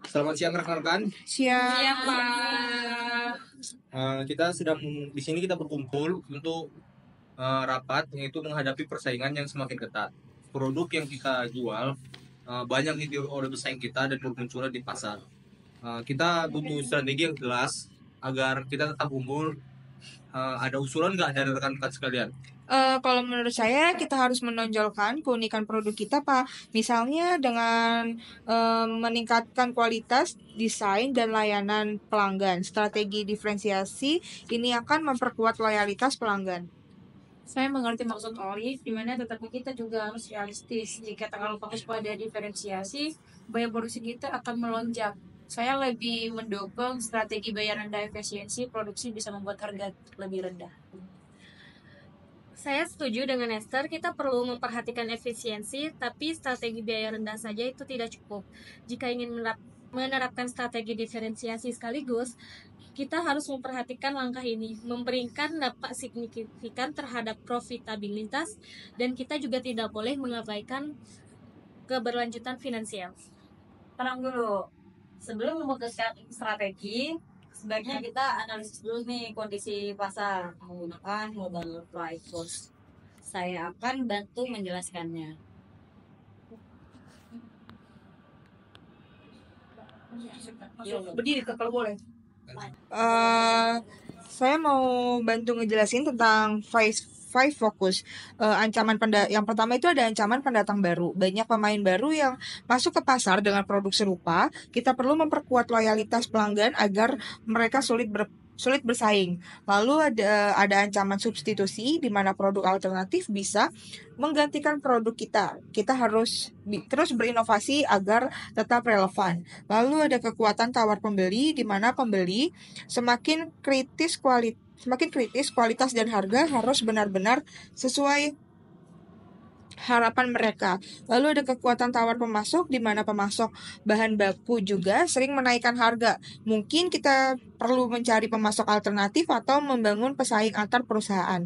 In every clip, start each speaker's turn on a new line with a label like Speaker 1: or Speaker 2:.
Speaker 1: Selamat siang rekan-rekan.
Speaker 2: Siang.
Speaker 3: Pak.
Speaker 1: Kita sedang di sini kita berkumpul untuk rapat, yaitu menghadapi persaingan yang semakin ketat. Produk yang kita jual banyak ditiru oleh pesaing kita dan bermunculan di pasar. Kita butuh strategi yang jelas agar kita tetap unggul. Ada usulan nggak dari rekan-rekan sekalian?
Speaker 2: Kalau menurut saya kita harus menonjolkan keunikan produk kita, Pak. Misalnya dengan meningkatkan kualitas, desain, dan layanan pelanggan. Strategi diferensiasi ini akan memperkuat loyalitas pelanggan.
Speaker 3: Saya mengerti maksud Olive, di mana tetapi kita juga harus realistis. Jika terlalu fokus pada diferensiasi, biaya produksi kita akan melonjak. Saya lebih mendukung strategi bayar rendah efisiensi produksi bisa membuat harga lebih rendah.
Speaker 4: Saya setuju dengan Esther, kita perlu memperhatikan efisiensi, tapi strategi biaya rendah saja itu tidak cukup. Jika ingin menerapkan strategi diferensiasi sekaligus, kita harus memperhatikan langkah ini, memberikan dampak signifikan terhadap profitabilitas, dan kita juga tidak boleh mengabaikan keberlanjutan finansial.
Speaker 5: Tenang dulu, sebelum memutuskan strategi, sebaiknya kita analisis dulu nih kondisi pasar menggunakan global price force. Saya akan bantu menjelaskannya.
Speaker 3: Berdiri kalau boleh.
Speaker 2: Saya mau bantu ngejelasin tentang five focus. Yang pertama itu ada ancaman pendatang baru. Banyak pemain baru yang masuk ke pasar dengan produk serupa. Kita perlu memperkuat loyalitas pelanggan agar mereka sulit bersaing. Lalu ada ancaman substitusi di mana produk alternatif bisa menggantikan produk kita. Kita harus terus berinovasi agar tetap relevan. Lalu ada kekuatan tawar pembeli di mana pembeli semakin kritis kualitas dan harga harus benar-benar sesuai harapan mereka. Lalu ada kekuatan tawar pemasok di mana pemasok bahan baku juga sering menaikkan harga. Mungkin kita perlu mencari pemasok alternatif atau membangun pesaing antar perusahaan.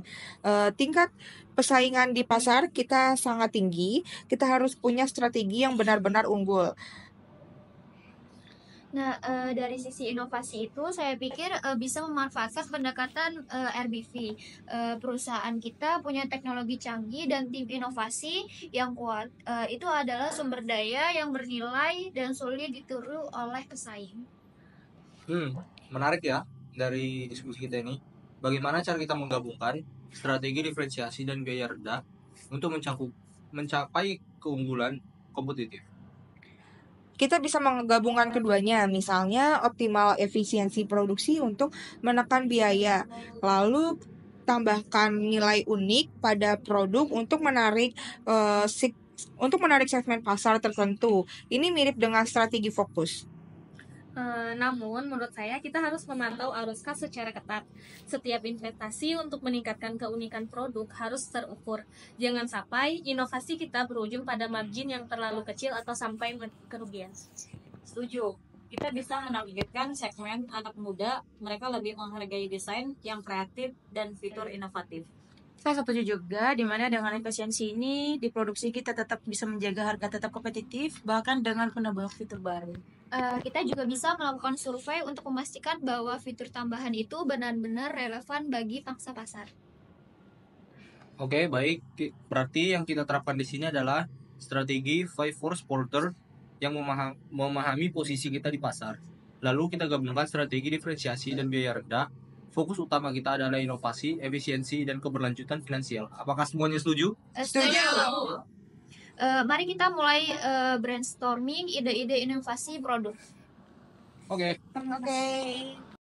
Speaker 2: Tingkat persaingan di pasar kita sangat tinggi. Kita harus punya strategi yang benar-benar unggul.
Speaker 4: Nah, dari sisi inovasi itu, saya pikir bisa memanfaatkan pendekatan RBV. Perusahaan kita punya teknologi canggih dan tim inovasi yang kuat. Itu adalah sumber daya yang bernilai dan sulit ditiru oleh pesaing.
Speaker 1: Menarik ya dari diskusi kita ini. Bagaimana cara kita menggabungkan strategi diferensiasi dan biaya rendah untuk mencapai keunggulan kompetitif?
Speaker 2: Kita bisa menggabungkan keduanya, misalnya optimal efisiensi produksi untuk menekan biaya, lalu tambahkan nilai unik pada produk untuk menarik segmen pasar tertentu. Ini mirip dengan strategi fokus.
Speaker 4: Namun, menurut saya kita harus memantau arus kas secara ketat. Setiap investasi untuk meningkatkan keunikan produk harus terukur. Jangan sampai inovasi kita berujung pada margin yang terlalu kecil atau sampai kerugian.
Speaker 5: Setuju. Kita bisa menargetkan segmen anak muda, mereka lebih menghargai desain yang kreatif dan fitur inovatif.
Speaker 3: Saya setuju juga, di mana dengan efisiensi ini, di produksi kita tetap bisa menjaga harga tetap kompetitif, bahkan dengan penambahan fitur baru.
Speaker 4: Kita juga bisa melakukan survei untuk memastikan bahwa fitur tambahan itu benar-benar relevan bagi pangsa pasar.
Speaker 1: Oke, baik. Berarti yang kita terapkan di sini adalah strategi Five Force Porter yang memahami posisi kita di pasar. Lalu kita gabungkan strategi diferensiasi dan biaya rendah. Fokus utama kita adalah inovasi, efisiensi, dan keberlanjutan finansial. Apakah semuanya setuju?
Speaker 4: Setuju. Mari kita mulai brainstorming ide-ide inovasi produk.
Speaker 1: Oke.
Speaker 2: Oke.